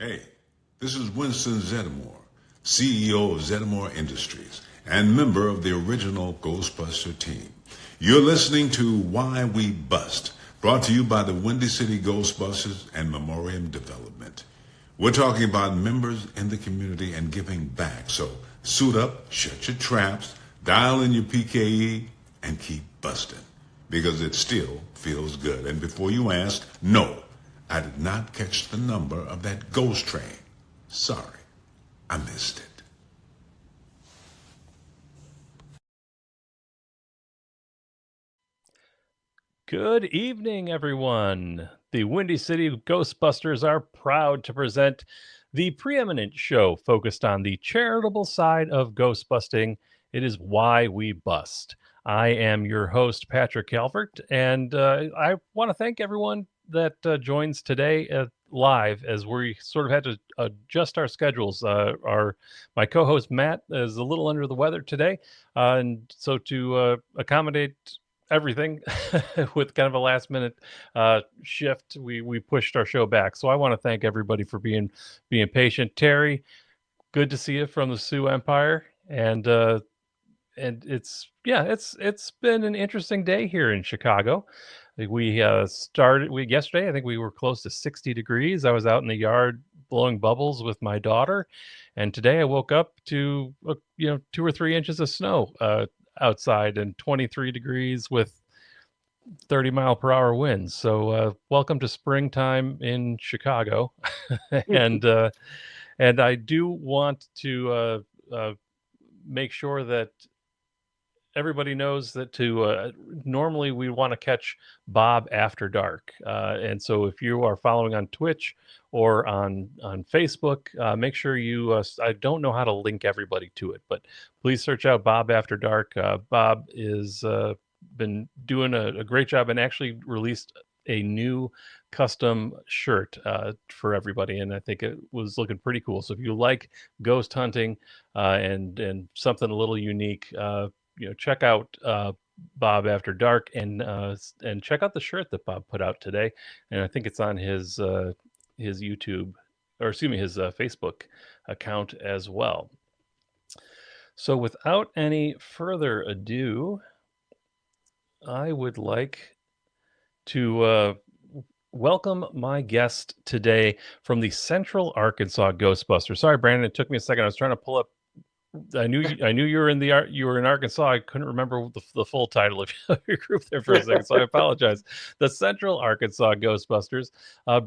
Hey, this is Winston Zeddemore, CEO of Zeddemore Industries and member of the original Ghostbuster team. You're listening to Why We Bust, brought to you by the Windy City Ghostbusters and Memoriam Development. We're talking about members in the community and giving back. So suit up, shut your traps, dial in your PKE, and keep busting. Because it still feels good. And before you ask, no, I did not catch the number of that ghost train. Sorry, I missed it. Good evening, everyone. The Windy City Ghostbusters are proud to present the preeminent show focused on the charitable side of ghostbusting. It is Why We Bust. I am your host, Patrick Calvert, and I want to thank everyone that joins today live as we sort of had to adjust our schedules. My co-host Matt is a little under the weather today, and so to accommodate everything with kind of a last minute shift, we pushed our show back. So I want to thank everybody for being patient. Terry, good to see you from the Sioux Empire, and it's been an interesting day here in Chicago. We started we yesterday. I think we were close to 60 degrees. I was out in the yard blowing bubbles with my daughter, and today I woke up to 2 or 3 inches of snow outside and 23 degrees with 30-mile-per-hour winds. So welcome to springtime in Chicago, and and I do want to make sure that everybody knows that to normally we want to catch Bob after dark, and so if you are following on Twitch or on Facebook, make sure you I don't know how to link everybody to it, but please search out Bob After Dark. Bob is been doing a great job and actually released a new custom shirt for everybody, and I think it was looking pretty cool. So if you like ghost hunting and something a little unique, check out Bob After Dark, and check out the shirt that Bob put out today. And I think it's on his YouTube, or excuse me, his Facebook account as well. So without any further ado, I would like to welcome my guest today from the Central Arkansas Ghostbusters. Sorry, Brandon, it took me a second. I was trying to pull up. I knew you were you were in Arkansas. I couldn't remember the full title of your group there for a second, so I apologize. The Central Arkansas Ghostbusters.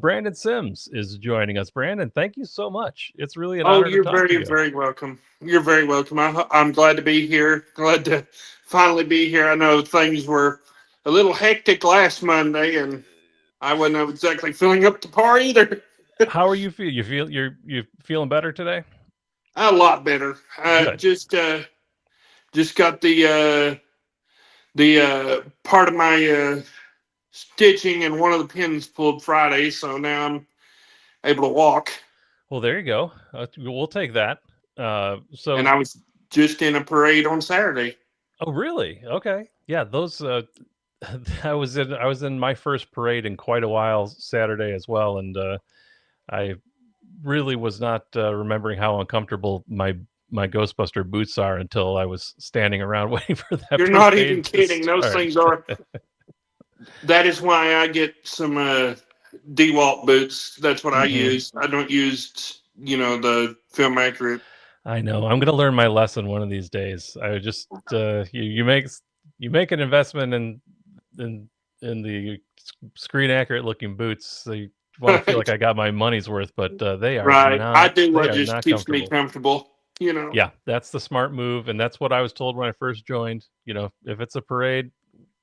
Brandon Sims is joining us. Brandon, thank you so much. It's really an Oh, honor to you're talk to very, you. very welcome. You're very welcome. I'm glad to be here. Glad to finally be here. I know things were a little hectic last Monday, and I wasn't exactly feeling up to par either. How are you feel? You feeling better today? A lot better. Good. Just got the part of my stitching and one of the pins pulled Friday, so now I'm able to walk. Well, there you go. We'll take that. And So, I was just in a parade on Saturday. oh, really? Okay. Yeah, those. I was in my first parade in quite a while Saturday as well, and I really was not remembering how uncomfortable my Ghostbuster boots are until I was standing around waiting for that You're not even parade to kidding. Those start. things are. That is why I get some DeWalt boots. That's what I Hmm. use. I don't use, the film accurate. I know. I'm going to learn my lesson one of these days. I just you make an investment in in the screen accurate looking boots. So you want to feel like Right. I got my money's worth, but Right. I do they what are just not keeps me comfortable. comfortable. Yeah, that's the smart move, and that's what I was told when I first joined. If it's a parade,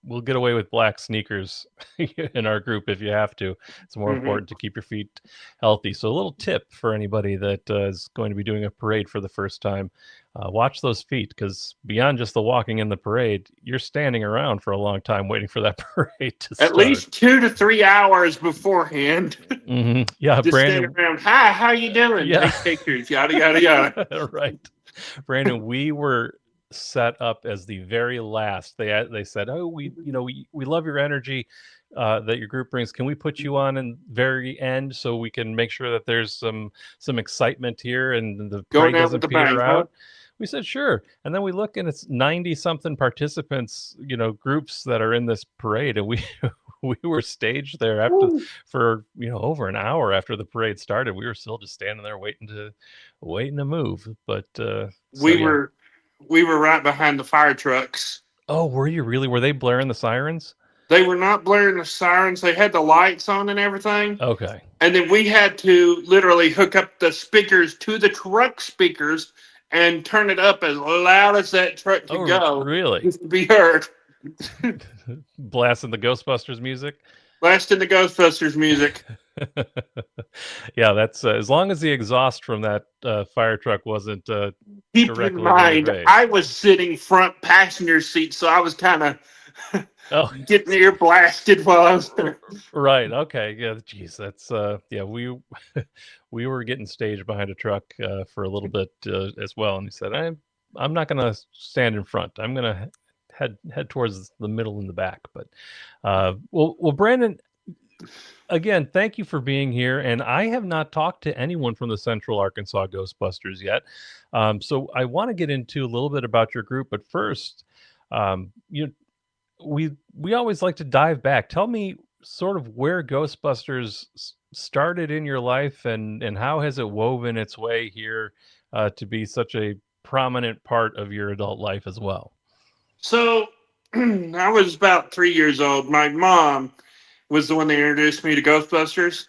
we'll get away with black sneakers in our group if you have to. It's more Hmm. important to keep your feet healthy. So a little tip for anybody that is going to be doing a parade for the first time: watch those feet, because beyond just the walking in the parade, you're standing around for a long time waiting for that parade to At start. least 2 to 3 hours beforehand. Yeah, Just standing Brandon. around. Hi, how you doing? Yeah, Take pictures. Yada yada yada. right. Brandon, we were set up as the very last. They said, "Oh, we love your energy. that your group brings, can we put you on in very end so we can make sure that there's some excitement here and the Going parade out with doesn't the bang, peter huh? out? We said sure, and then we look and it's 90 something participants, groups that are in this parade, and we we were staged there after Woo. for over an hour after the parade started. We were still just standing there waiting to move. But so We yeah. were right behind the fire trucks. Oh, were you really? Were they blaring the sirens? They were not blaring the sirens. They had the lights on and everything. Okay. And then we had to literally hook up the speakers to the truck speakers and turn it up as loud as that truck could go Really? just to be heard. Blasting the Ghostbusters music. Blasting the Ghostbusters music. Yeah, that's as long as the exhaust from that fire truck wasn't Keep directly in in mind, your face. I was sitting front passenger seat, so I was kind of getting ear blasted while I was there. Right. Okay. Yeah. Geez, that's yeah. We we were getting staged behind a truck for a little bit as well, and he said, I'm not gonna stand in front. I'm gonna head towards the middle and the back." But well, Brandon, again, thank you for being here. And I have not talked to anyone from the Central Arkansas Ghostbusters yet, so I want to get into a little bit about your group. But first, we always like to dive back. Tell me sort of where Ghostbusters started in your life, and how has it woven its way here to be such a prominent part of your adult life as well. So I was about 3 years old. My mom was the one that introduced me to Ghostbusters.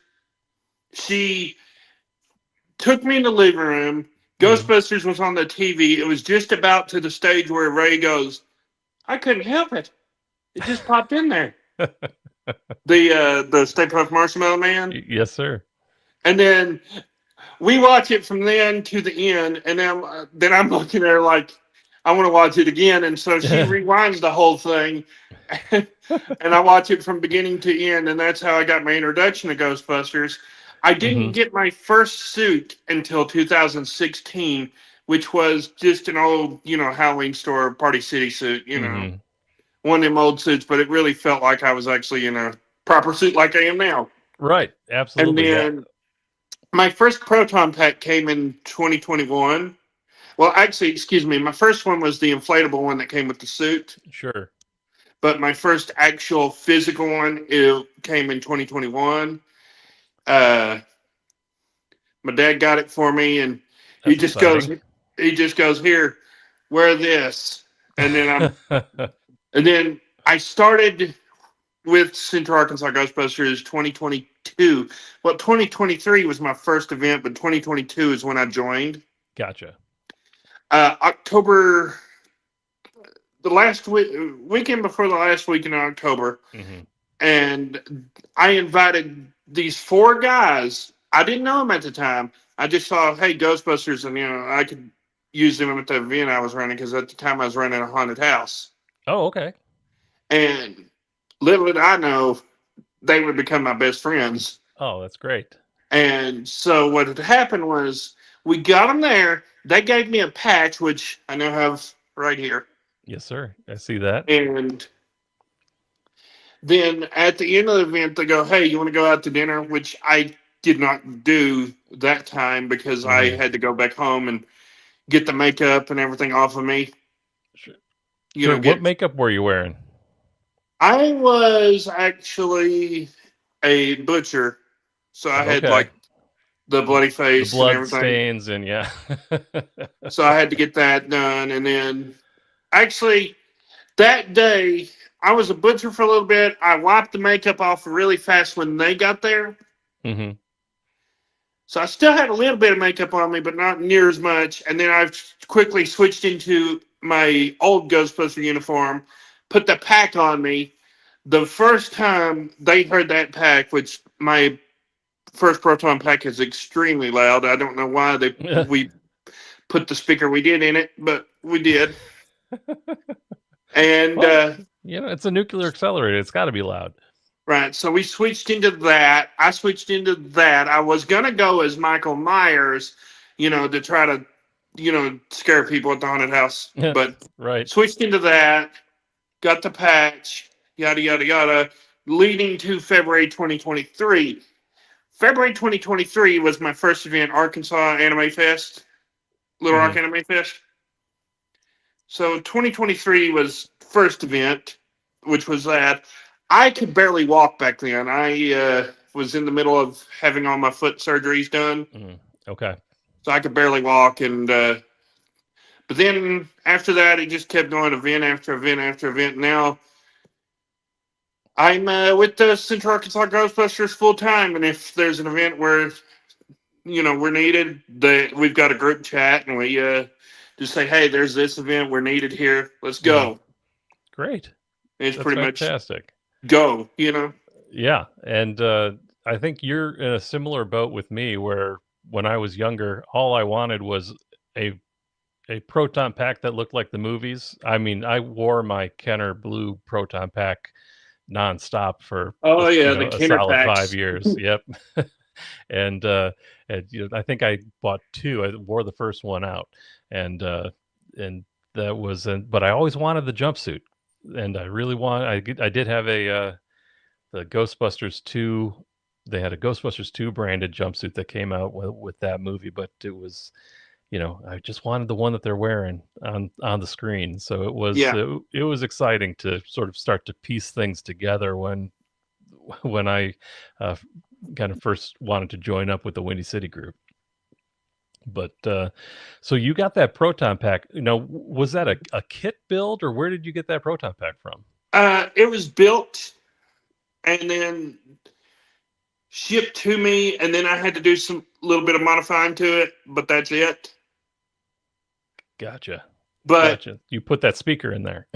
She took me in the living room. Ghostbusters was on the TV. It was just about to the stage where Ray goes, I couldn't help it. It just popped in there. The Stay Puft Marshmallow Man. Yes, sir. And then we watch it from then to the end, and then I'm looking at her like, I want to watch it again. And so she rewinds the whole thing, and I watch it from beginning to end, and that's how I got my introduction to Ghostbusters. I didn't get my first suit until 2016, which was just an old, Halloween store Party City suit, one of them old suits, but it really felt like I was actually in a proper suit like I am now. Right, absolutely. And then my first Proton Pack came in 2021. Well, actually, excuse me, my first one was the inflatable one that came with the suit. Sure. But my first actual physical one, it came in 2021. My dad got it for me, and he just goes, here, wear this. And then I started with Central Arkansas Ghostbusters 2022. Well, 2023 was my first event, but 2022 is when I joined. Gotcha. October, the last weekend before the last week in October, and I invited these 4 guys. I didn't know them at the time. I just saw, hey, Ghostbusters, and I could use them at the event I was running, because at the time I was running a haunted house. Oh, okay. And little did I know, they would become my best friends. Oh, that's great. And so what had happened was, we got them there. They gave me a patch, which I now have right here. Yes, sir. I see that. And then at the end of the event, they go, hey, you want to go out to dinner? Which I did not do that time, because I had to go back home and get the makeup and everything off of me. Sure. What makeup were you wearing? I was actually a butcher. So I had like the bloody face, the blood and everything. Stains, and yeah. So I had to get that done. And then actually that day I was a butcher for a little bit. I wiped the makeup off really fast when they got there. So I still had a little bit of makeup on me, but not near as much. And then I quickly switched into my old Ghostbuster uniform, put the pack on me. The first time they heard that pack, which my first Proton Pack is extremely loud. I don't know why we put the speaker we did in it, but we did. And it's a nuclear accelerator. It's got to be loud. Right. So we switched into that. I switched into that. I was gonna go as Michael Myers, to try to, scare people at the haunted house. But right. Switched into that. Got the patch. Yada yada yada. leading to February 2023. February 2023 was my first event, Arkansas Anime Fest, Little Rock Anime Fest. So 2023 was first event, which was that. I could barely walk back then. I was in the middle of having all my foot surgeries done, Okay. so I could barely walk. And but then after that, it just kept going event after event after event. Now I'm with the Central Arkansas Ghostbusters full time, and if there's an event where we're needed, we've got a group chat, and we just say, "Hey, there's this event. We're needed here. Let's go." Great. It's That's pretty fantastic. much go. Yeah, and I think you're in a similar boat with me, where when I was younger, all I wanted was a proton pack that looked like the movies. I mean, I wore my Kenner blue proton pack nonstop for Oh yeah, the a Kenner solid packs. 5 years. Yep. and I think I bought two. I wore the first one out, and that was. But I always wanted the jumpsuit, and I really want. I did have the Ghostbusters 2. They had a Ghostbusters 2 branded jumpsuit that came out with that movie, but it was, I just wanted the one that they're wearing on the screen. So it was exciting to sort of start to piece things together when I kind of first wanted to join up with the Windy City group. But so you got that proton pack. Was that a kit build, or where did you get that proton pack from? It was built and then shipped to me, and then I had to do some little bit of modifying to it, but that's it. Gotcha. But Gotcha. You put that speaker in there.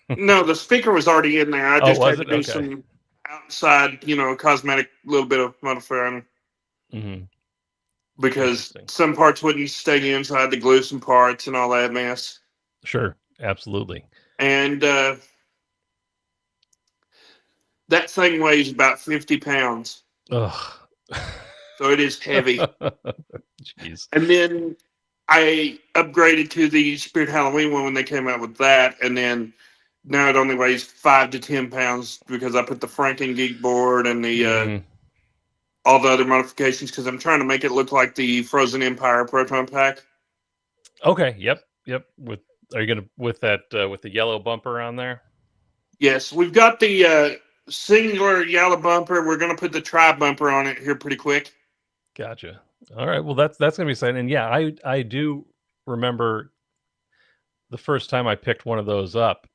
no, the speaker was already in there. I just had to do Okay. some outside, cosmetic little bit of modifying. Because some parts wouldn't stay inside, to glue some parts and all that mess. Sure, absolutely. And that thing weighs about 50 pounds. Ugh. So it is heavy. Jeez. And then I upgraded to the Spirit Halloween one when they came out with that. And then now it only weighs 5 to 10 pounds because I put the Franken Geek board and the all the other modifications, because I'm trying to make it look like the Frozen Empire proton pack. Okay. Yep. Are you gonna with the yellow bumper on there? Yes, we've got the singular yellow bumper. We're gonna put the tri bumper on it here pretty quick. Gotcha. All right. Well, that's gonna be exciting. And yeah, I do remember the first time I picked one of those up,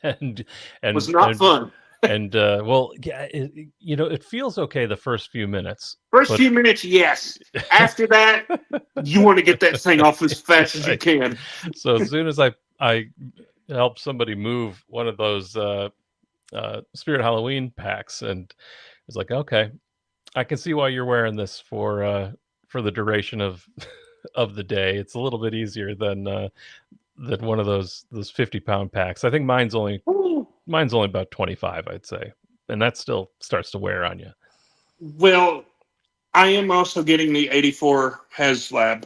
and it was not fun. And well, yeah, it feels okay the first few minutes. Few minutes, yes. After that, you want to get that thing off as fast as you can. So as soon as I help somebody move one of those Spirit Halloween packs, and it's like, okay, I can see why you're wearing this for the duration of the day. It's a little bit easier than one of those 50-pound packs. I think mine's only about 25, I'd say, and that still starts to wear on you. Well, I am also getting the 84 HasLab.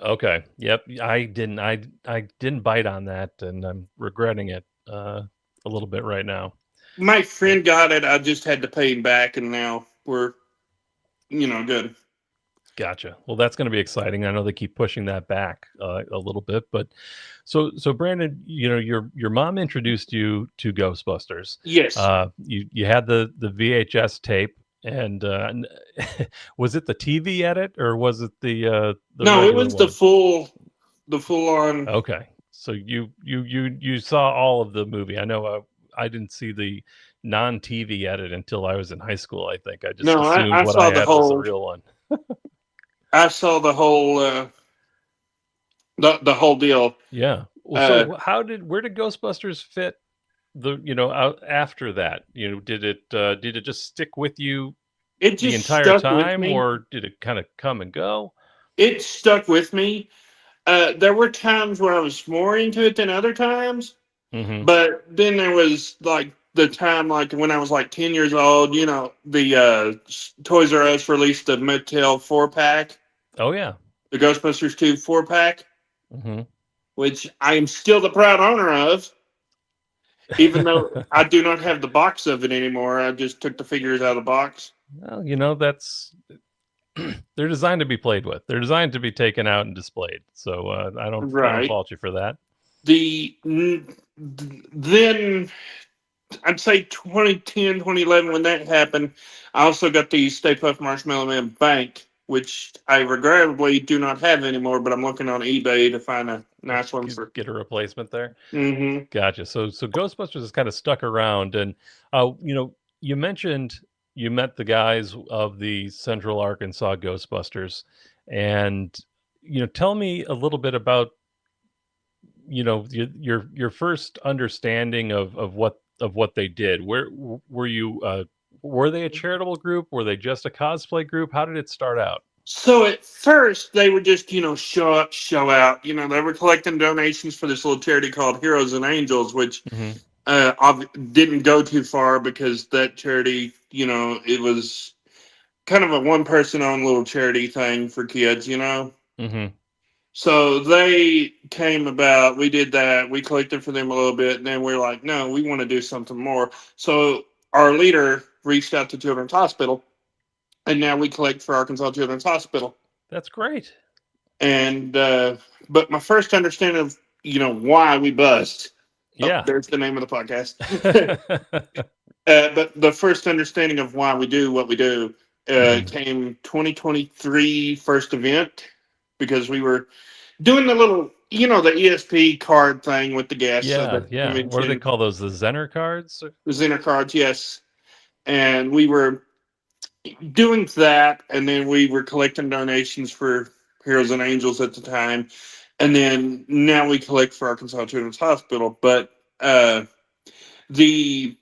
Okay. Yep. I didn't bite on that, and I'm regretting it a little bit right now. My friend got it. I just had to pay him back, and now we're, good. Gotcha. Well, that's going to be exciting. I know they keep pushing that back a little bit, but so Brandon, your mom introduced you to Ghostbusters. Yes. You had the VHS tape, and was it the TV edit, or was it the no? It was one? the full on. Okay, so you saw all of the movie. I know I didn't see the non-TV edit until I was in high school. I think I just assumed I what saw I the had whole, was the real one. I saw the whole the whole deal. Yeah. Well, so where did Ghostbusters fit out after that? Did it just stick with you the entire time, or did it kind of come and go? It stuck with me. There were times where I was more into it than other times, but then there was like the time, like when I was like 10 years old, the Toys R Us released the Mattel 4-pack. Oh yeah, the Ghostbusters 2 4-pack, which I am still the proud owner of. even though I do not have the box of it anymore. I just took the figures out of the box. Well, that's they're designed to be played with. They're designed to be taken out and displayed. So I don't Right. fault you for that. Then I'd say 2010, 2011, when that happened, I also got the Stay Puft Marshmallow Man Bank, which I regrettably do not have anymore, but I'm looking on eBay to find a nice one for. Get a replacement there. Mm-hmm. Gotcha. So Ghostbusters is kind of stuck around, and you mentioned you met the guys of the Central Arkansas Ghostbusters, and tell me a little bit about your first understanding of what they did. Where were you? Were they a charitable group? Were they just a cosplay group? How did it start out? So at first they were just, show up, show out. They were collecting donations for this little charity called Heroes and Angels, which didn't go too far because that charity, it was kind of a one-person owned little charity thing for kids, Mm-hmm. So they came about, we did that, we collected for them a little bit, and then we're like, no, we want to do something more. So our leader reached out to Children's Hospital, and now we collect for Arkansas Children's Hospital. That's great. And but my first understanding of why we bust. Yeah. There's the name of the podcast. But the first understanding of why we do what we do came 2023 first event, because we were doing the little the ESP card thing with the guests. Yeah. What do they call those? The Zener cards? The Zener cards, yes. And we were doing that, and then we were collecting donations for Heroes and Angels at the time, and then now we collect for Arkansas Children's Hospital. But the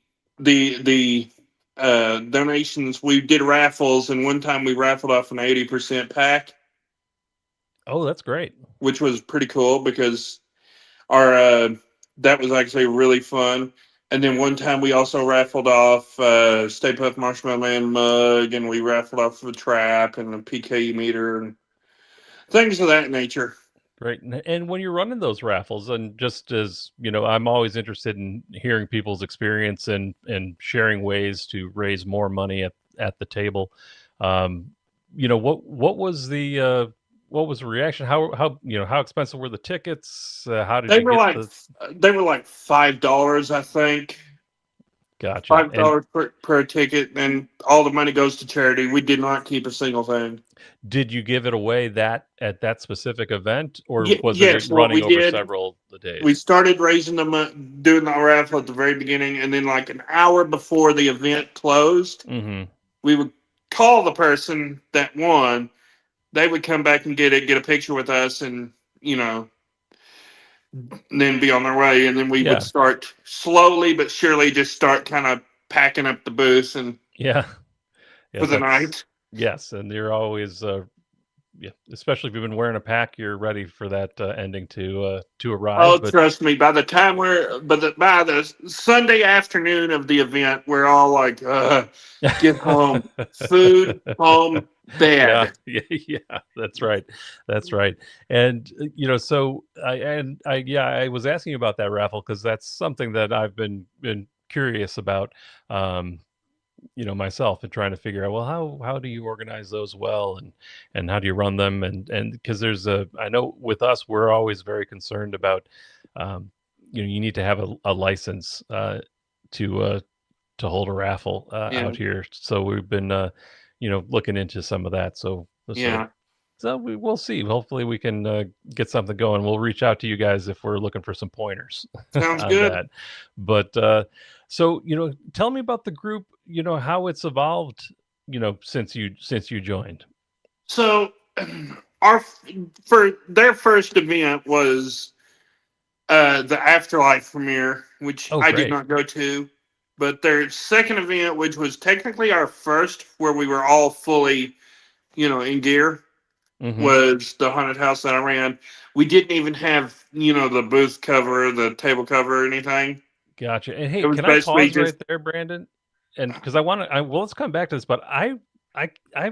donations, we did raffles, and one time we raffled off an 80% pack. Oh, that's great. Which was pretty cool because our that was actually really fun. And then one time we also raffled off Stay Puft Marshmallow Man mug, and we raffled off a trap and a PKE meter and things of that nature. Great. And when you're running those raffles, and just as I'm always interested in hearing people's experience and sharing ways to raise more money at the table. What was the reaction? How expensive were the tickets? How did they you were get like they were like $5, I think. Gotcha. $5 per ticket, and all the money goes to charity. We did not keep a single thing. Did you give it away at that specific event, or was yes, it running over did, several days? We started raising them, doing the raffle at the very beginning, and then like an hour before the event closed, we would call the person that won. They would come back and get a picture with us, and then be on their way. And then we would start slowly but surely just start kind of packing up the booth and for the night. Yes, and you're always especially if you've been wearing a pack, you're ready for that ending to arrive. Oh, trust me, by the time by the Sunday afternoon of the event, we're all like, get home, food, home, bed. Yeah, that's right. And so I was asking you about that raffle because that's something that I've been curious about. Myself, and trying to figure out, well, how do you organize those well, and how do you run them, and because I know with us, we're always very concerned about you need to have a license to hold a raffle out here, so we've been looking into some of that, so we'll see. Hopefully we can get something going. We'll reach out to you guys if we're looking for some pointers. Sounds good. That. But so tell me about the group, how it's evolved since you joined. So for their first event was the Afterlife premiere, which I did not go to, but their second event, which was technically our first, where we were all fully in gear, was the haunted house that I ran. We didn't even have the booth cover, the table cover, or anything. Gotcha. And hey, can I pause right there, Brandon? And because let's come back to this, but I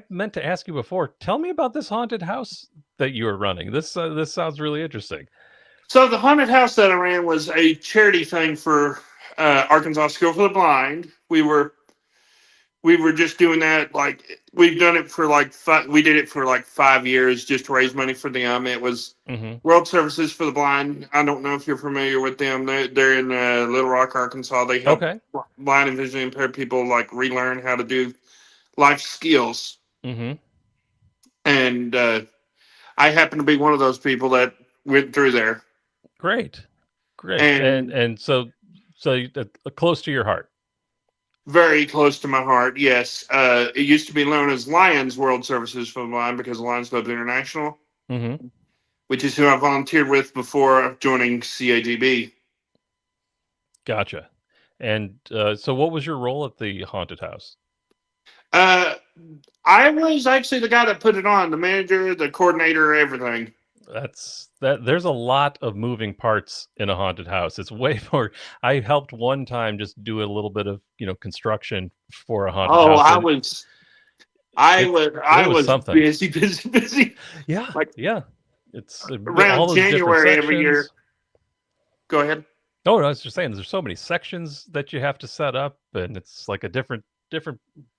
meant to ask you before. Tell me about this haunted house that you were running. This sounds really interesting. So the haunted house that I ran was a charity thing for Arkansas School for the Blind. We were just doing that. Like, we've done it for like we did it for like 5 years just to raise money for them. It was Mm-hmm. World Services for the Blind. I don't know if you're familiar with them. They're in Little Rock, Arkansas. They help Okay. blind and visually impaired people like relearn how to do life skills. Mm-hmm. And I happen to be one of those people that went through there. Great. And- And so close to your heart. Very close to my heart, yes. It used to be known as Lions World Services for the Blind because Lions Club International, Mm-hmm. which is who I volunteered with before joining CAGB. Gotcha. And so what was your role at the haunted house? I was actually the guy that put it on, the manager, the coordinator, everything. There's a lot of moving parts in a haunted house. It's way more. I helped one time just do a little bit of, construction for a haunted house. I was was something. busy. Yeah. like- yeah. It's Around all those different January every year. sections. Go ahead. Oh, no, I was just saying there's so many sections that you have to set up, and it's like a different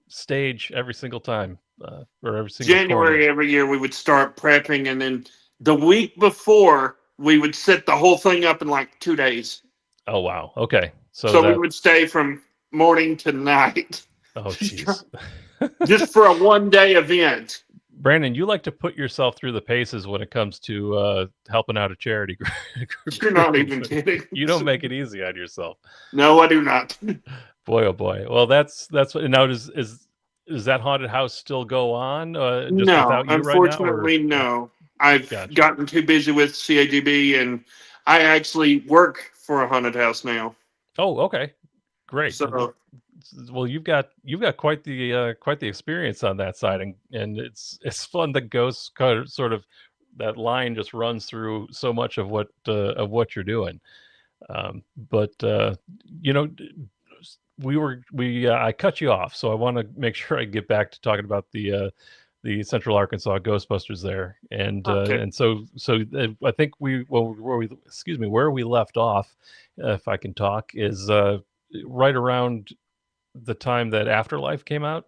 stage every single time, or every single January corner. every year we would start prepping, and then the week before we would set the whole thing up in like 2 days. Oh, wow. Okay. So we would stay from morning to night Oh, jeez. just for a 1-day event. Brandon, you like to put yourself through the paces when it comes to helping out a charity group. You're not even kidding. You don't make it easy on yourself. No, I do not. Boy, oh boy. Well, that's what. Now, is that haunted house still go on? Just No, without you unfortunately, right now, no. I've Gotcha. gotten too busy with CAGB, and I actually work for a haunted house now. Oh, okay, great. So Well, you've got quite the experience on that side, and it's fun that ghosts sort of that line just runs through so much of what you're doing. But I cut you off, so I want to make sure I get back to talking about the Central Arkansas Ghostbusters there, and Okay. and so I think where we left off, if I can talk, is right around the time that Afterlife came out.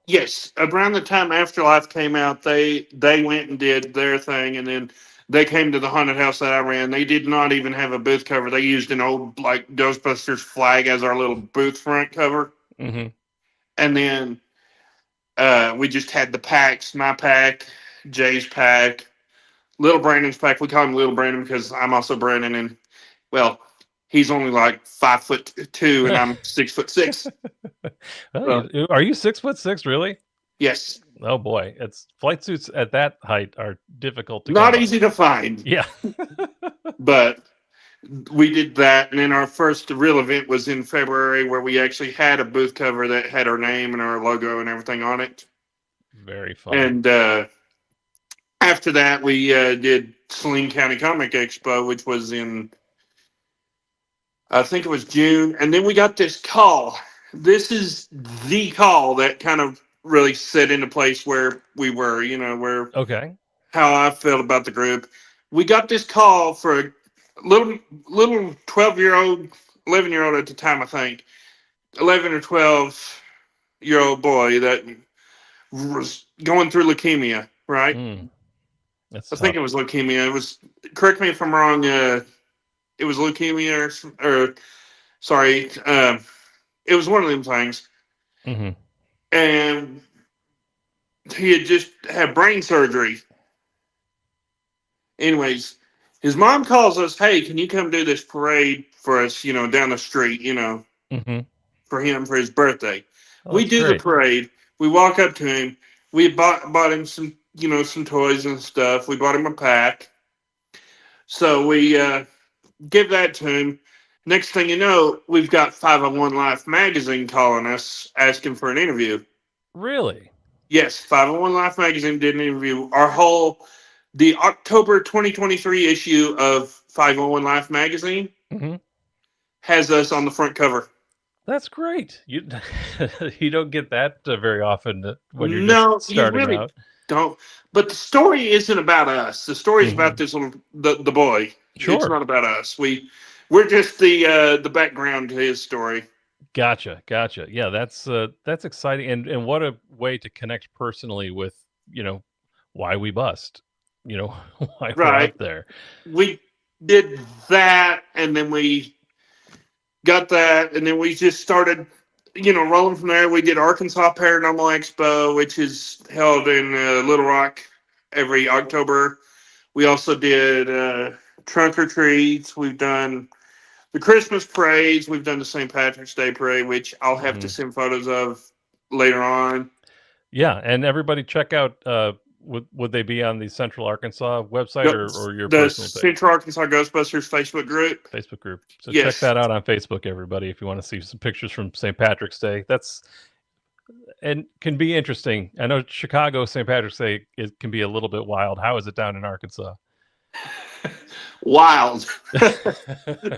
yes, around the time Afterlife came out, they went and did their thing, and then they came to the haunted house that I ran. They did not even have a booth cover. They used an old like Ghostbusters flag as our little booth front cover, Mm-hmm. and then we just had the packs, my pack, Jay's pack, Little Brandon's pack. We call him Little Brandon because I'm also Brandon, and well, he's only like 5'2" and I'm 6'6". Are you 6'6" really? Yes, Oh boy, it's flight suits at that height are difficult to not come by. easy to find, Yeah. but we did that. And then our first real event was in February where we actually had a booth cover that had our name and our logo and everything on it. Very fun. And after that, we did Saline County Comic Expo, which was in, I think it was June. And then we got this call. This is the call that kind of really set into place where we were, where Okay. how I felt about the group. We got this call for a little 12-year-old, 11-year-old at the time, I think, 11 or 12-year-old boy that was going through leukemia, right? That's I think it was leukemia. It was, correct me if I'm wrong, it was leukemia or sorry, it was one of them things. Mm-hmm. And he had just had brain surgery. Anyways, his mom calls us, hey, can you come do this parade for us, down the street, Mm-hmm. for him for his birthday. Oh, We that's do great. the parade. We walk up to him. We bought him some, some toys and stuff. We bought him a pack. So we give that to him. Next thing you know, we've got 501 Life magazine calling us, asking for an interview. Really? Yes, 501 Life magazine did an interview. The October 2023 issue of 501 Life magazine Mm-hmm. has us on the front cover. That's great. You you don't get that very often when you're No, just you starting really out. don't. But the story isn't about us. The story is about this little the boy. Sure. It's not about us. We We're just the background to his story. Gotcha. Yeah, that's exciting, and what a way to connect personally with, why we bust, why we're Right. out there. We did that, and then we got that, and then we just started, rolling from there. We did Arkansas Paranormal Expo, which is held in Little Rock every October. We also did trunk or treats. We've done the Christmas parades. We've done the St. Patrick's Day parade, which I'll have to send photos of later on. Yeah, and everybody check out. Would they be on the Central Arkansas website or your The personal page? Central Arkansas Ghostbusters Facebook group. Facebook group. So Yes. check that out on Facebook, everybody, if you want to see some pictures from St. Patrick's Day. And can be interesting. I know Chicago St. Patrick's Day, it can be a little bit wild. How is it down in Arkansas? Wild.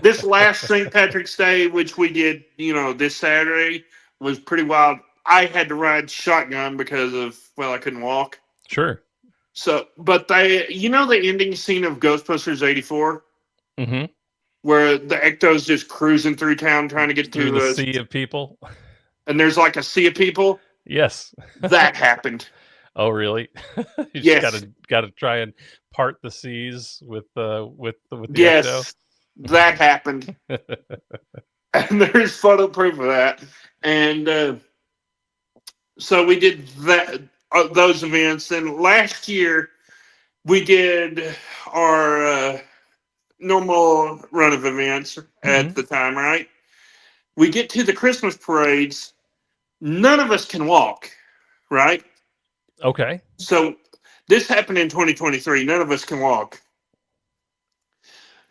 This last St. Patrick's Day, which we did, this Saturday, was pretty wild. I had to ride shotgun because of, I couldn't walk. Sure. So, but the ending scene of Ghostbusters 84? Mm-hmm. Where the Ecto's just cruising through town trying to get Through to the sea of people? And there's like a sea of people? Yes. That happened. Oh, really? You just gotta try and part the seas with the yes, Ecto? That happened. And there's photo proof of that. And so we did that, those events. And last year we did our normal run of events at the time, right? We get to the Christmas parades. None of us can walk, right? Okay. So this happened in 2023. None of us can walk,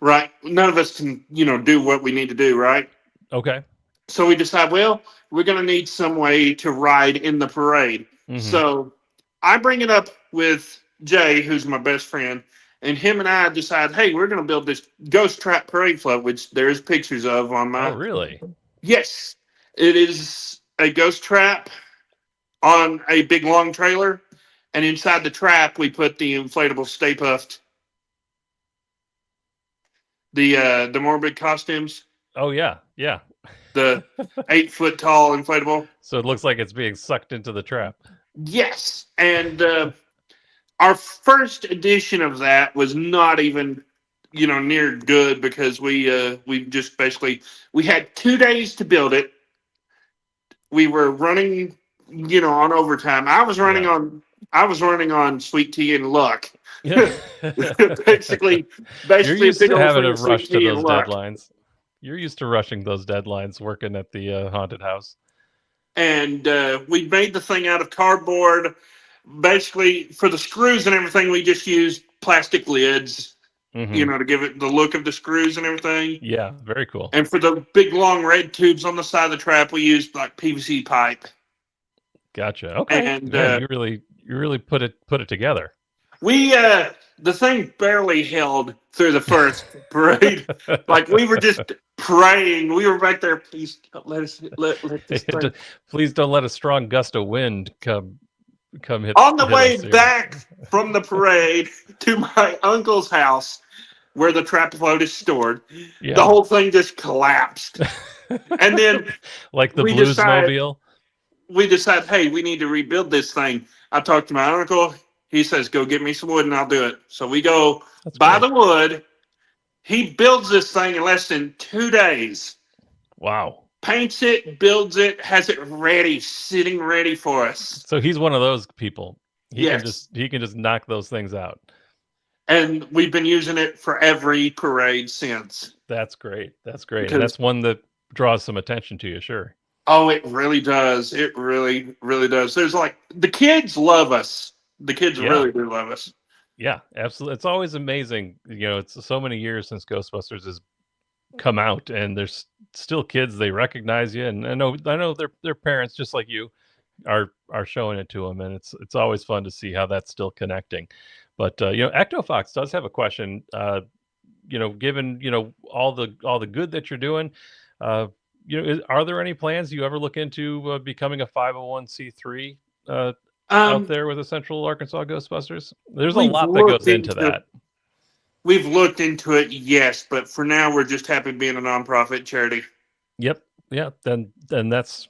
right? None of us can, do what we need to do, right? Okay. So we decide, we're going to need some way to ride in the parade. Mm-hmm. So I bring it up with Jay, who's my best friend, and him and I decide, hey, we're going to build this ghost trap parade float, which there's pictures of on my... Oh, really? Yes. It is a ghost trap on a big long trailer, and inside the trap we put the inflatable Stay Puft, the Morbid costumes. Oh yeah, The 8-foot tall inflatable. So it looks like it's being sucked into the trap. Yes, and our first edition of that was not even near good because we just basically we had 2 days to build it. We were running on overtime. I was running on sweet tea and luck. Yeah. basically You're used a big to old having thing to of sweet rush to tea and those luck. deadlines. You're used to rushing those deadlines working at the haunted house. And we made the thing out of cardboard. Basically, for the screws and everything, we just used plastic lids, to give it the look of the screws and everything. Yeah, very cool. And for the big long red tubes on the side of the trap, we used like PVC pipe. Gotcha. Okay. And you really put it together. We the thing barely held through the first parade. Like we were just praying. We were back there. Please don't let us let this thing. Please don't let a strong gust of wind come hit. On the hit way us here. back from the parade to my uncle's house, where the trap float is stored, the whole thing just collapsed. And then like the we Bluesmobile. We decide, hey, we need to rebuild this thing. I talked to my uncle. He says, go get me some wood and I'll do it. So we go buy the wood. He builds this thing in less than 2 days. Wow. Paints it, builds it, has it ready, sitting ready for us. So he's one of those people. He Yes. can just knock those things out. And we've been using it for every parade since. That's great. And that's one that draws some attention to you, sure. Oh, it really does. It really, really does. There's like, the kids love us. The kids really do love us. Yeah, absolutely. It's always amazing. It's so many years since Ghostbusters has come out, and there's still kids. They recognize you, and I know their parents, just like you, are showing it to them, and it's always fun to see how that's still connecting. But Ectofox does have a question. Given all the good that you're doing, are there any plans you ever look into becoming a 501c3 out there with the Central Arkansas Ghostbusters? There's a lot that goes into that. We've looked into it, yes, but for now we're just happy being a nonprofit charity. Yep. Yeah. Then that's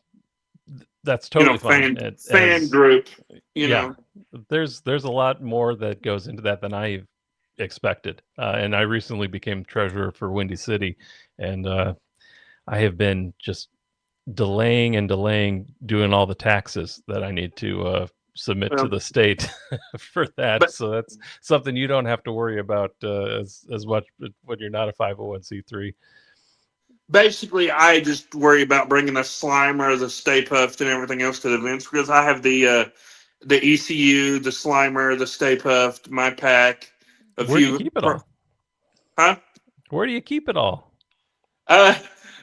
You know, totally fine. fan group. You Yeah. know, There's a lot more that goes into that than I expected. And I recently became treasurer for Windy City, and I have been just delaying and delaying doing all the taxes that I need to submit to well, the state for that. but So that's something you don't have to worry about as much when you're not a 501c3. basically, I just worry about bringing the Slimer, the Stay Puft, and everything else to the events because I have the ECU, the Slimer, the Stay Puft, my pack, a Where do you few. keep it all? Huh? Where do you keep it all? Uh,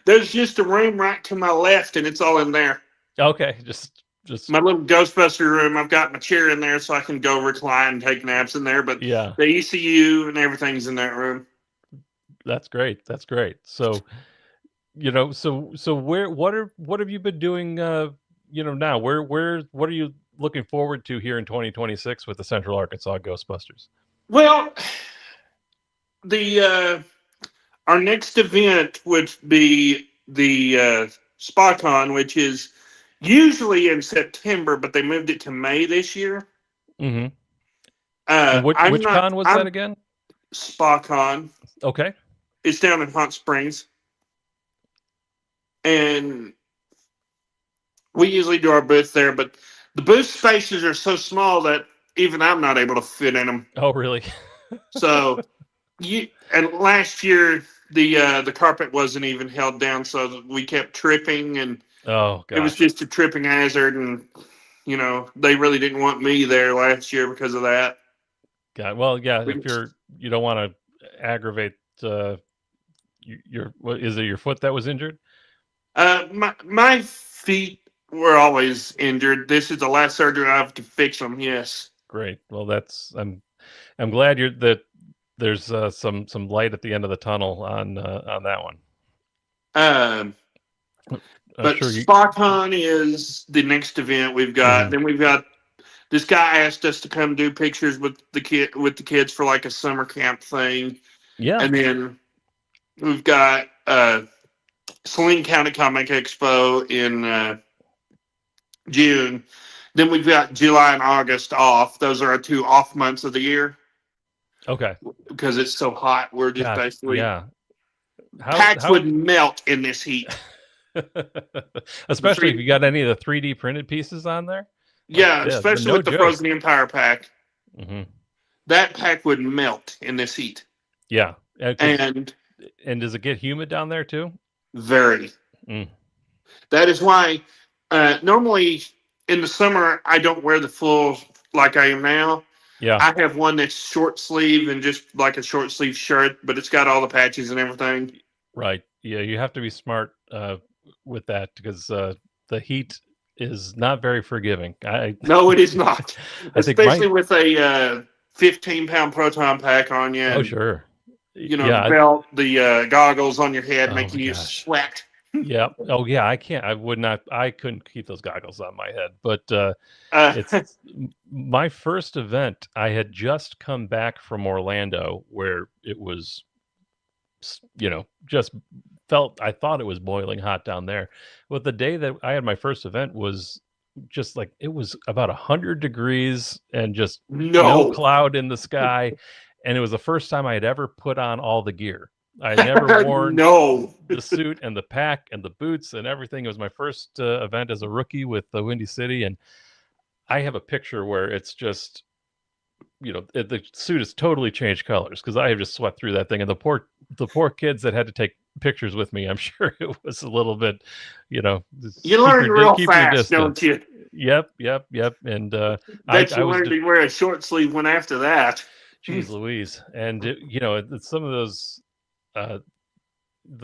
there's just a room right to my left, and it's all in there. Okay, just My little Ghostbuster room. I've got my chair in there so I can go recline and take naps in there. But yeah, the ECU and everything's in that room. that's great. That's great. So so what have you been doing? Now what are you looking forward to here in 2026 with the Central Arkansas Ghostbusters? Well, the our next event would be the SpaCon, which is usually in September, but they moved it to May this year. Mm-hmm. And I'm which not. con was I'm that again? SpaCon. Okay. It's down in Hot Springs, and we usually do our booth there. But the booth spaces are so small that even I'm not able to fit in them. Oh, really? So and last year the carpet wasn't even held down, so we kept tripping, and Oh, it was gosh. just a tripping hazard. And they really didn't want me there last year because of that. God. Well, yeah. We- If you don't want to aggravate what is it? Your foot that was injured? my feet were always injured. This is the last surgery I have to fix them. Yes. Great. Well, I'm glad that there's some light at the end of the tunnel on that one. Um, I'm but sure you. SpaCon is the next event we've got. Mhm. Then we've got this guy asked us to come do pictures with the kids for like a summer camp thing. Yeah. And then we've got Saline County Comic Expo in June. Then we've got July and August off. Those are our 2 off months of the year Okay. because it's so hot. We're just Gosh, basically yeah. packs How would melt in this heat. especially if 3D you got any of the 3D printed pieces on there? Yeah, Yeah, especially no with the joke. Frozen Empire pack. Mhm. That pack would melt in this heat. Yeah. And does it get humid down there too? very. Mm. That is why normally in the summer I don't wear the full like I am now. Yeah. I have one that's short sleeve and just like a short sleeve shirt, but it's got all the patches and everything. Right. Yeah, you have to be smart with that because the heat is not very forgiving. No, it is not. I think Especially with a 15-pound proton pack on you. Oh, And, sure. the belt, the goggles on your head Oh making my you gosh. sweat. Yeah. Oh, yeah. I couldn't keep those goggles on my head. But it's my first event. I had just come back from Orlando where it was, just I thought it was boiling hot down there. But the day that I had my first event was just like, it was about 100 degrees and just no no. cloud in the sky. And it was the first time I had ever put on all the gear. I had never worn No. the suit and the pack and the boots and everything. It was my first event as a rookie with the Windy City, and I have a picture where it's just, the suit has totally changed colors because I have just sweat through that thing, and the poor kids that had to take pictures with me, I'm sure it was a little bit, You learn real keep your fast, don't distance. you? Yep. And Bet I you was learned to wear a short sleeve one after that. Jeez Louise. And it's some of those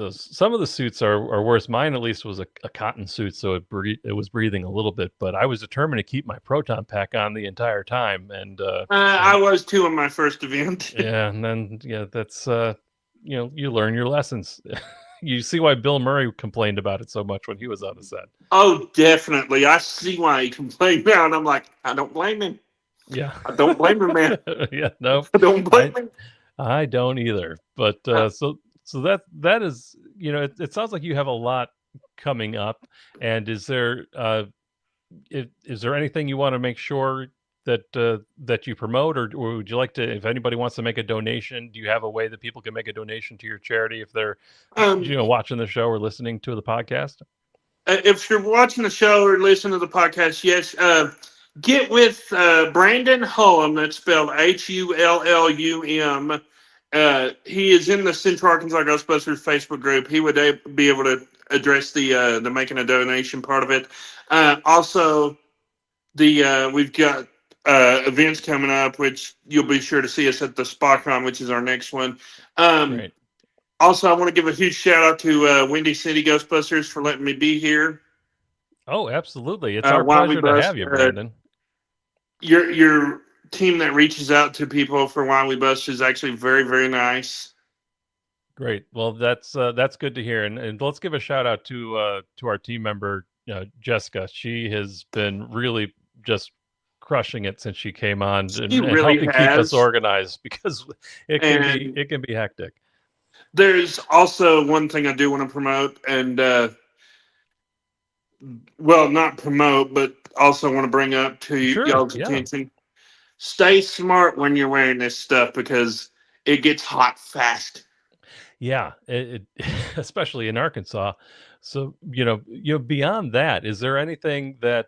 some of the suits are worse. Mine at least was a cotton suit, so it was breathing a little bit, but I was determined to keep my proton pack on the entire time. And I was too in my first event. yeah, and then that's you learn your lessons. You see why Bill Murray complained about it so much when he was on the set. Oh, definitely. I see why he complained now, and I'm like, I don't blame him. Yeah. I don't blame him, man. Yeah, no. I don't blame him. I don't either. But so that is, it sounds like you have a lot coming up. And is there anything you want to make sure that you promote, or would you like to, if anybody wants to make a donation, do you have a way that people can make a donation to your charity if they're Um, watching the show or listening to the podcast? if you're watching the show or listening to the podcast, yes, get with Brandon Hullum. That's spelled Hullum. He is in the Central Arkansas Ghostbusters Facebook group. He would be able to address the making a donation part of it. Also, we've got events coming up, which you'll be sure to see us at the SpaCon, which is our next one. Great. Also, I want to give a huge shout out to Windy City Ghostbusters for letting me be here. Oh, absolutely. It's our While we pleasure to bust, have you, Brandon. Your team that reaches out to people for Why We Bust is actually very, very nice. Great. Well, that's good to hear. And let's give a shout out to our team member, Jessica. She has been really just crushing it since she came on and really helping keep us has. organized, because it can be hectic. There's also one thing I do want to promote, and well, not promote, but also want to bring up to Sure, y'all's yeah. attention. Stay smart when you're wearing this stuff because it gets hot fast. Yeah, it especially in Arkansas. So, beyond that, is there anything that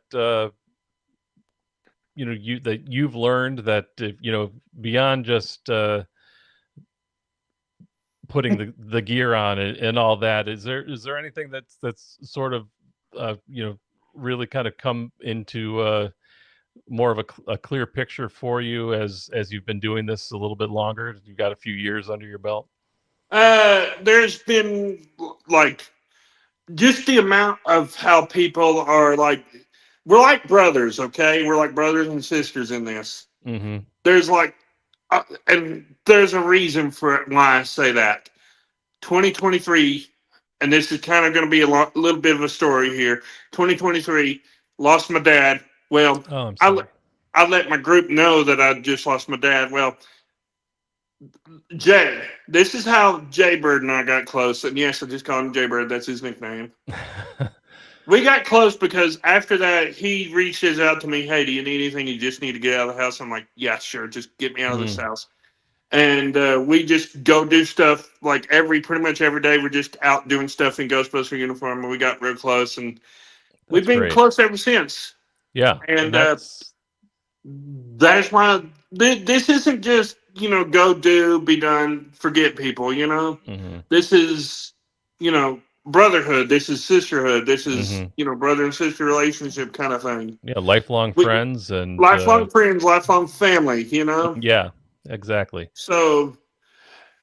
you've learned that beyond just putting the gear on and all that, is there anything that's sort of really kind of come into more of a clear picture for you as you've been doing this a little bit longer? You've got a few years under your belt. There's been like just the amount of how people are like, we're like brothers, okay? We're like brothers and sisters in this. Mm-hmm. There's like, and there's a reason for it why I say that. 2023, and this is kind of going to be a little bit of a story here. 2023, lost my dad. Well, Oh, I'm sorry. I let my group know that I just lost my dad. Well, Jay, this is how Jaybird and I got close. And yes, I just call him Jaybird. That's his nickname. We got close because after that, he reaches out to me. Hey, do you need anything? You just need to get out of the house. I'm like, yeah, sure. Just get me out of this house. And we just go do stuff like pretty much every day. We're just out doing stuff in Ghostbuster uniform. And we got real close. And we've been great. close ever since. Yeah. And that's why this isn't just, go do, be done, forget people, Mm-hmm. This is, brotherhood. This is sisterhood. This is, brother and sister relationship kind of thing. Yeah, lifelong friends and lifelong friends, lifelong family, Yeah, exactly. So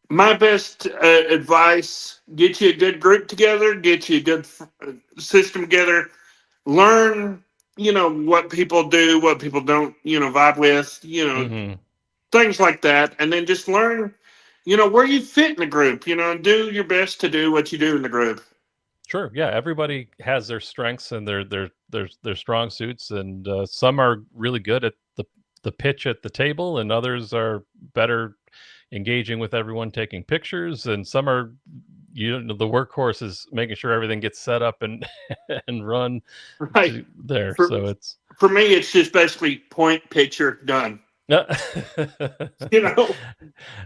my best advice, get you a good group together, get you a good system together, learn, what people do, what people don't, vibe with, things like that. And then just learn, where you fit in the group, do your best to do what you do in the group. Sure. Yeah. Everybody has their strengths and their strong suits, and some are really good at the pitch at the table, and others are better engaging with everyone, taking pictures, and some are, the workhorse is making sure everything gets set up and and run right there. So it's for me, it's just basically point, picture, done.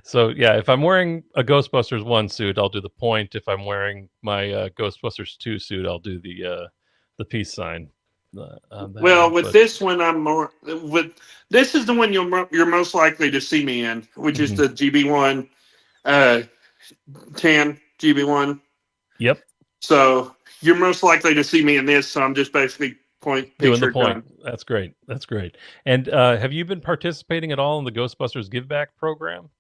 So yeah, if I'm wearing a Ghostbusters 1 suit, I'll do the point. If I'm wearing my Ghostbusters 2 suit, I'll do the peace sign. This one, I'm more with. This is the one you're most likely to see me in, which is the GB1, 10 GB1. Yep. So you're most likely to see me in this. So I'm just basically doing the point. That's great. That's great. And have you been participating at all in the Ghostbusters Give Back program?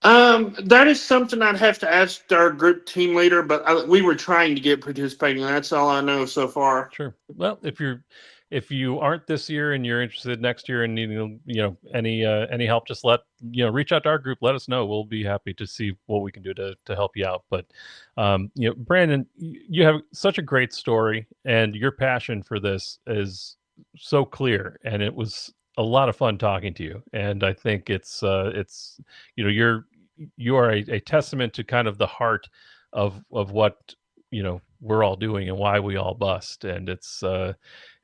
That is something I'd have to ask our group team leader, but we were trying to get participating. That's all I know so far. Sure. Well, if you aren't this year and you're interested next year and needing any help, just reach out to our group. Let us know. We'll be happy to see what we can do to help you out. But Brandon, you have such a great story, and your passion for this is so clear, and it was a lot of fun talking to you, and I think it's you are a testament to kind of the heart of what we're all doing and why we all bust, and it's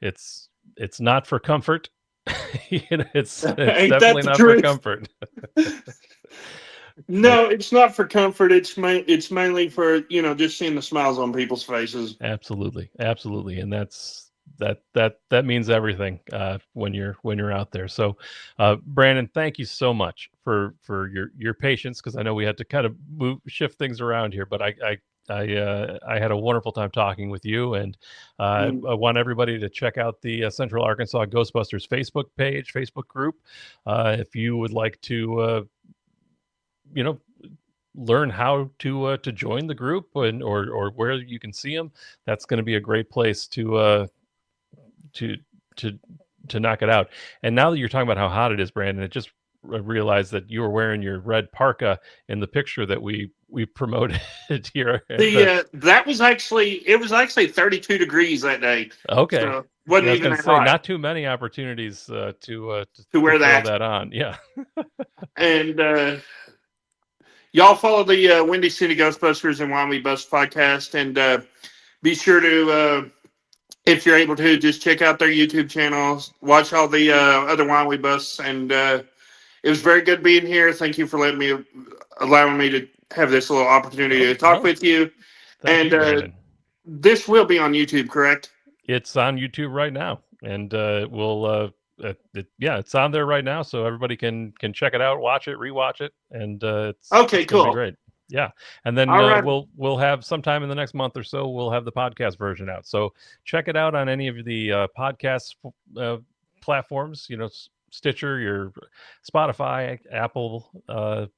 it's not for comfort. It's Ain't that definitely the not for truth? comfort. No, it's not for comfort. It's mainly for just seeing the smiles on people's faces. Absolutely, absolutely, and that means everything when you're out there. So, Brandon, thank you so much for your patience, because I know we had to kind of shift things around here, but I had a wonderful time talking with you, and Mm. I want everybody to check out the Central Arkansas Ghostbusters Facebook group. If you would like to, you know, learn how to join the group, or where you can see them, that's going to be a great place to to to knock it out. And now that you're talking about how hot it is, Brandon, it just realized that you were wearing your red parka in the picture that we promoted here at The the. that was actually it was actually 32 degrees that day, Okay. so Yeah, wasn't I was even going to that say, hot not too many opportunities to to wear throw that. that on. Yeah. And y'all follow the Windy City Ghostbusters and Why We Bust podcast, and be sure to if you're able to just check out their YouTube channels, watch all the other Why We Busts, and it was very good being here. Thank you for allowing me to have this little opportunity Oh, to talk no. with you. Thank And you, Brandon. this will be on YouTube, correct? It's on YouTube right now, and yeah, it's on there right now, so everybody can check it out, watch it, rewatch it, and Okay, it's going to be cool. great. Yeah, and then All right. we'll have sometime in the next month or so, we'll have the podcast version out. So check it out on any of the podcast platforms. Stitcher, your Spotify, Apple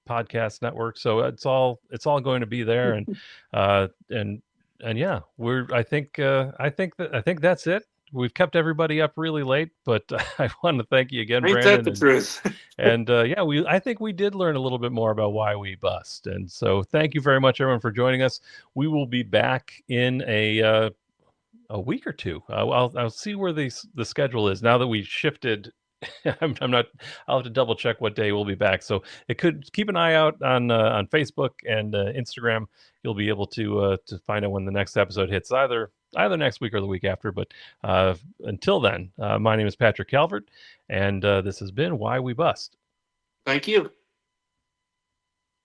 podcast network. So it's all going to be there, and yeah, I think that's it. We've kept everybody up really late, but I want to thank you again, Ain't that Brandon, the truth? and yeah, I think we did learn a little bit more about why we bust, and so thank you very much, everyone, for joining us. We will be back in a week or two. I'll see where the schedule is now that we shifted. I'm not. I'll have to double check what day we'll be back. So it could keep an eye out on Facebook and Instagram. You'll be able to find out when the next episode hits, either next week or the week after. But until then, my name is Patrick Calvert, and this has been Why We Bust. Thank you.